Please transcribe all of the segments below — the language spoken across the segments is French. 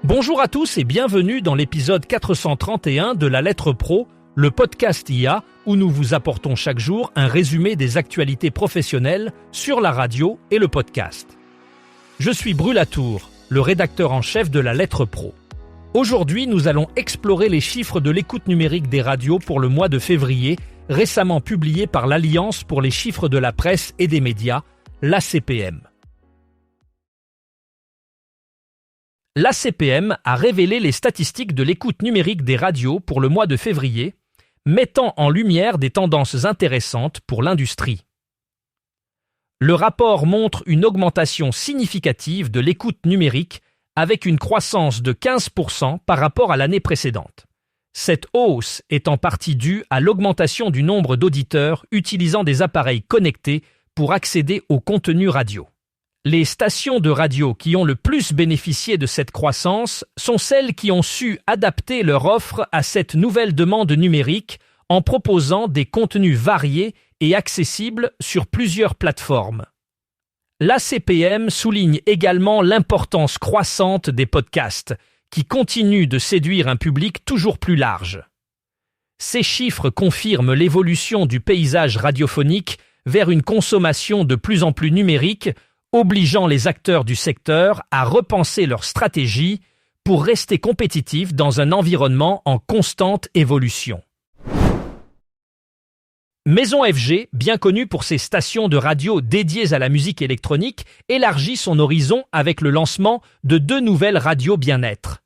Bonjour à tous et bienvenue dans l'épisode 431 de La Lettre Pro, le podcast IA où nous vous apportons chaque jour un résumé des actualités professionnelles sur la radio et le podcast. Je suis Brulatour, le rédacteur en chef de La Lettre Pro. Aujourd'hui, nous allons explorer les chiffres de l'écoute numérique des radios pour le mois de février, récemment publiés par l'Alliance pour les chiffres de la presse et des médias, l'ACPM. L'ACPM a révélé les statistiques de l'écoute numérique des radios pour le mois de février, mettant en lumière des tendances intéressantes pour l'industrie. Le rapport montre une augmentation significative de l'écoute numérique avec une croissance de 15% par rapport à l'année précédente. Cette hausse est en partie due à l'augmentation du nombre d'auditeurs utilisant des appareils connectés pour accéder au contenu radio. Les stations de radio qui ont le plus bénéficié de cette croissance sont celles qui ont su adapter leur offre à cette nouvelle demande numérique en proposant des contenus variés et accessibles sur plusieurs plateformes. L'ACPM souligne également l'importance croissante des podcasts, qui continuent de séduire un public toujours plus large. Ces chiffres confirment l'évolution du paysage radiophonique vers une consommation de plus en plus numérique, obligeant les acteurs du secteur à repenser leur stratégie pour rester compétitifs dans un environnement en constante évolution. Maison FG, bien connue pour ses stations de radio dédiées à la musique électronique, élargit son horizon avec le lancement de 2 nouvelles radios bien-être.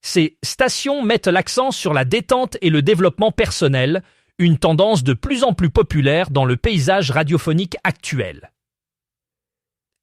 Ces stations mettent l'accent sur la détente et le développement personnel, une tendance de plus en plus populaire dans le paysage radiophonique actuel.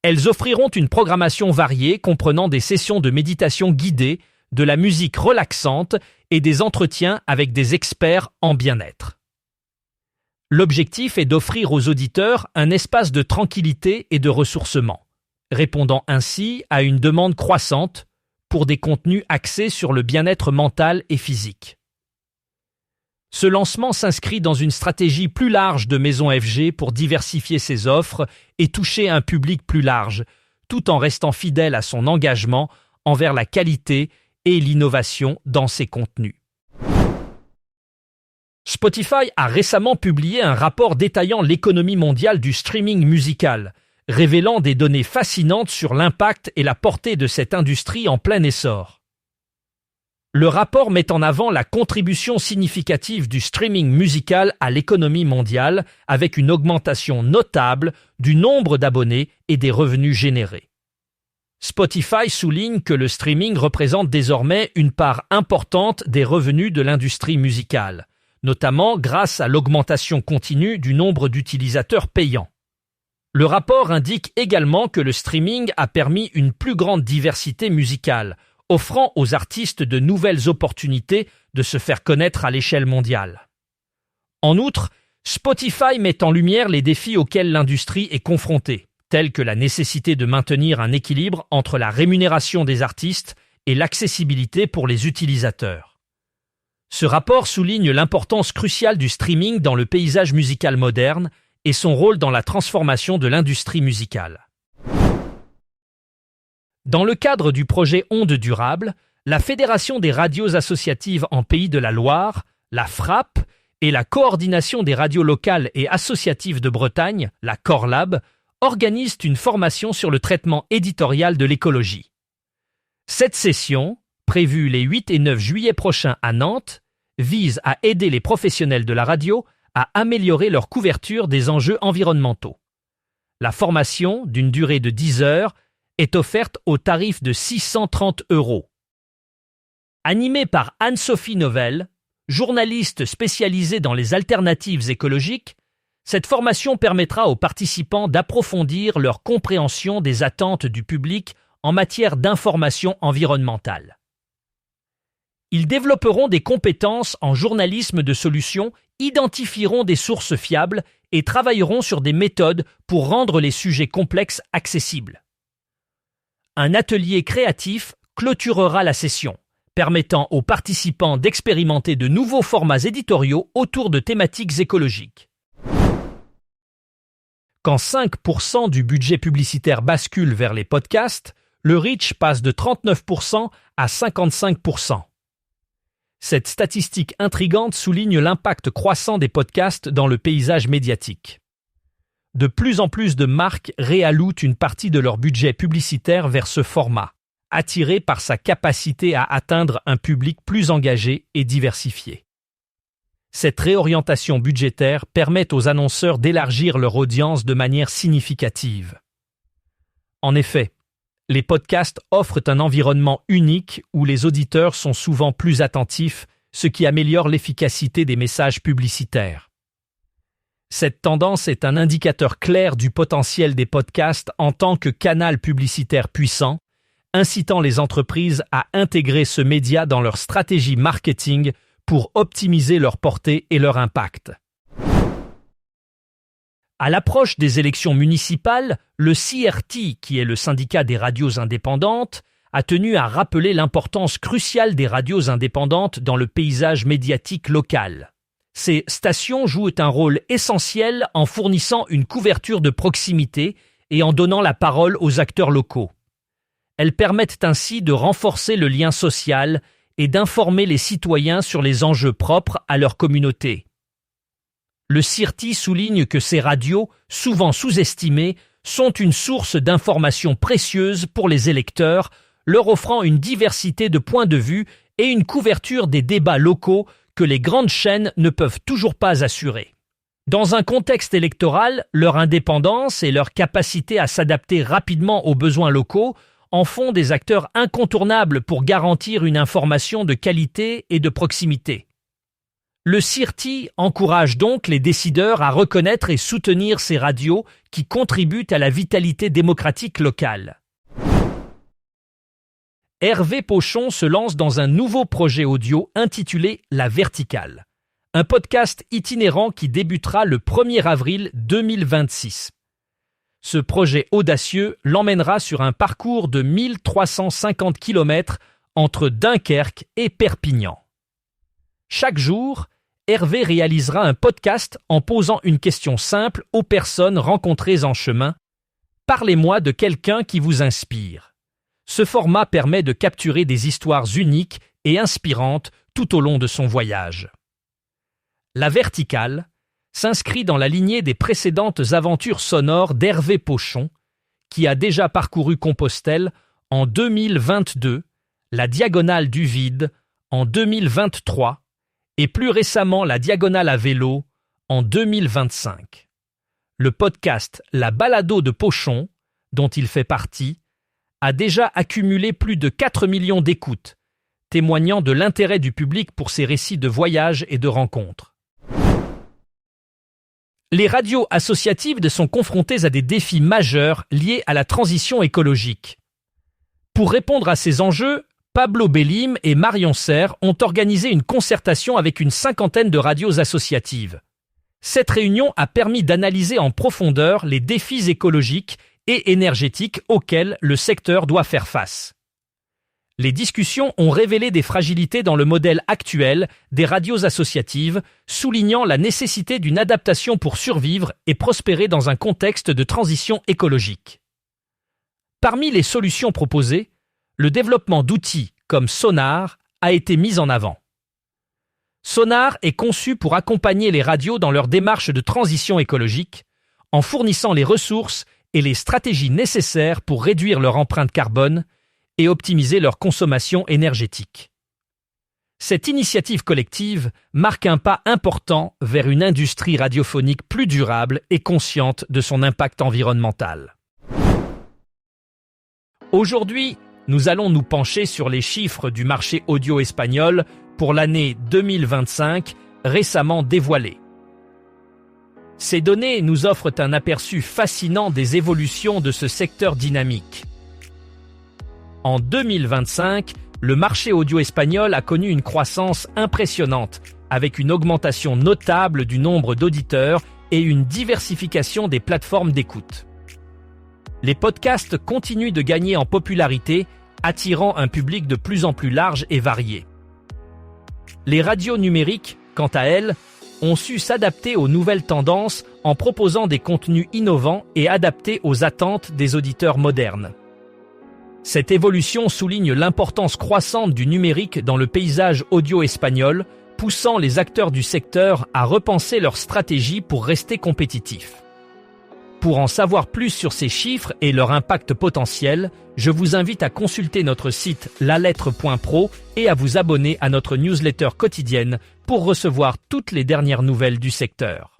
Elles offriront une programmation variée comprenant des sessions de méditation guidée, de la musique relaxante et des entretiens avec des experts en bien-être. L'objectif est d'offrir aux auditeurs un espace de tranquillité et de ressourcement, répondant ainsi à une demande croissante pour des contenus axés sur le bien-être mental et physique. Ce lancement s'inscrit dans une stratégie plus large de Maison FG pour diversifier ses offres et toucher un public plus large, tout en restant fidèle à son engagement envers la qualité et l'innovation dans ses contenus. Spotify a récemment publié un rapport détaillant l'économie mondiale du streaming musical, révélant des données fascinantes sur l'impact et la portée de cette industrie en plein essor. Le rapport met en avant la contribution significative du streaming musical à l'économie mondiale, avec une augmentation notable du nombre d'abonnés et des revenus générés. Spotify souligne que le streaming représente désormais une part importante des revenus de l'industrie musicale, notamment grâce à l'augmentation continue du nombre d'utilisateurs payants. Le rapport indique également que le streaming a permis une plus grande diversité musicale, offrant aux artistes de nouvelles opportunités de se faire connaître à l'échelle mondiale. En outre, Spotify met en lumière les défis auxquels l'industrie est confrontée, tels que la nécessité de maintenir un équilibre entre la rémunération des artistes et l'accessibilité pour les utilisateurs. Ce rapport souligne l'importance cruciale du streaming dans le paysage musical moderne et son rôle dans la transformation de l'industrie musicale. Dans le cadre du projet Ondes durables, la Fédération des radios associatives en Pays de la Loire, la FRAP, et la Coordination des radios locales et associatives de Bretagne, la Corlab, organisent une formation sur le traitement éditorial de l'écologie. Cette session, prévue les 8 et 9 juillet prochains à Nantes, vise à aider les professionnels de la radio à améliorer leur couverture des enjeux environnementaux. La formation, d'une durée de 10 heures, est offerte au tarif de 630 €. Animée par Anne-Sophie Novelle, journaliste spécialisée dans les alternatives écologiques, cette formation permettra aux participants d'approfondir leur compréhension des attentes du public en matière d'information environnementale. Ils développeront des compétences en journalisme de solutions, identifieront des sources fiables et travailleront sur des méthodes pour rendre les sujets complexes accessibles. Un atelier créatif clôturera la session, permettant aux participants d'expérimenter de nouveaux formats éditoriaux autour de thématiques écologiques. Quand 5% du budget publicitaire bascule vers les podcasts, le reach passe de 39% à 55%. Cette statistique intrigante souligne l'impact croissant des podcasts dans le paysage médiatique. De plus en plus de marques réallouent une partie de leur budget publicitaire vers ce format, attirés par sa capacité à atteindre un public plus engagé et diversifié. Cette réorientation budgétaire permet aux annonceurs d'élargir leur audience de manière significative. En effet, les podcasts offrent un environnement unique où les auditeurs sont souvent plus attentifs, ce qui améliore l'efficacité des messages publicitaires. Cette tendance est un indicateur clair du potentiel des podcasts en tant que canal publicitaire puissant, incitant les entreprises à intégrer ce média dans leur stratégie marketing pour optimiser leur portée et leur impact. À l'approche des élections municipales, le CRT, qui est le syndicat des radios indépendantes, a tenu à rappeler l'importance cruciale des radios indépendantes dans le paysage médiatique local. Ces stations jouent un rôle essentiel en fournissant une couverture de proximité et en donnant la parole aux acteurs locaux. Elles permettent ainsi de renforcer le lien social et d'informer les citoyens sur les enjeux propres à leur communauté. Le CRT souligne que ces radios, souvent sous-estimées, sont une source d'informations précieuses pour les électeurs, leur offrant une diversité de points de vue et une couverture des débats locaux que les grandes chaînes ne peuvent toujours pas assurer. Dans un contexte électoral, leur indépendance et leur capacité à s'adapter rapidement aux besoins locaux en font des acteurs incontournables pour garantir une information de qualité et de proximité. Le CRT encourage donc les décideurs à reconnaître et soutenir ces radios qui contribuent à la vitalité démocratique locale. Hervé Pochon se lance dans un nouveau projet audio intitulé La Verticale, un podcast itinérant qui débutera le 1er avril 2026. Ce projet audacieux l'emmènera sur un parcours de 1350 km entre Dunkerque et Perpignan. Chaque jour, Hervé réalisera un podcast en posant une question simple aux personnes rencontrées en chemin. Parlez-moi de quelqu'un qui vous inspire. Ce format permet de capturer des histoires uniques et inspirantes tout au long de son voyage. La Verticale s'inscrit dans la lignée des précédentes aventures sonores d'Hervé Pochon, qui a déjà parcouru Compostelle en 2022, la Diagonale du Vide en 2023 et plus récemment la Diagonale à vélo en 2025. Le podcast La Balado de Pochon, dont il fait partie, a déjà accumulé plus de 4 millions d'écoutes, témoignant de l'intérêt du public pour ses récits de voyages et de rencontres. Les radios associatives sont confrontées à des défis majeurs liés à la transition écologique. Pour répondre à ces enjeux, Pablo Bellim et Marion Serre ont organisé une concertation avec une 50aine de radios associatives. Cette réunion a permis d'analyser en profondeur les défis écologiques et énergétiques auxquels le secteur doit faire face. Les discussions ont révélé des fragilités dans le modèle actuel des radios associatives, soulignant la nécessité d'une adaptation pour survivre et prospérer dans un contexte de transition écologique. Parmi les solutions proposées, le développement d'outils comme Sonar a été mis en avant. Sonar est conçu pour accompagner les radios dans leur démarche de transition écologique, en fournissant les ressources et les stratégies nécessaires pour réduire leur empreinte carbone et optimiser leur consommation énergétique. Cette initiative collective marque un pas important vers une industrie radiophonique plus durable et consciente de son impact environnemental. Aujourd'hui, nous allons nous pencher sur les chiffres du marché audio espagnol pour l'année 2025, récemment dévoilés. Ces données nous offrent un aperçu fascinant des évolutions de ce secteur dynamique. En 2025, le marché audio espagnol a connu une croissance impressionnante, avec une augmentation notable du nombre d'auditeurs et une diversification des plateformes d'écoute. Les podcasts continuent de gagner en popularité, attirant un public de plus en plus large et varié. Les radios numériques, quant à elles, ont su s'adapter aux nouvelles tendances en proposant des contenus innovants et adaptés aux attentes des auditeurs modernes. Cette évolution souligne l'importance croissante du numérique dans le paysage audio espagnol, poussant les acteurs du secteur à repenser leur stratégie pour rester compétitifs. Pour en savoir plus sur ces chiffres et leur impact potentiel, je vous invite à consulter notre site lalettre.pro et à vous abonner à notre newsletter quotidienne pour recevoir toutes les dernières nouvelles du secteur.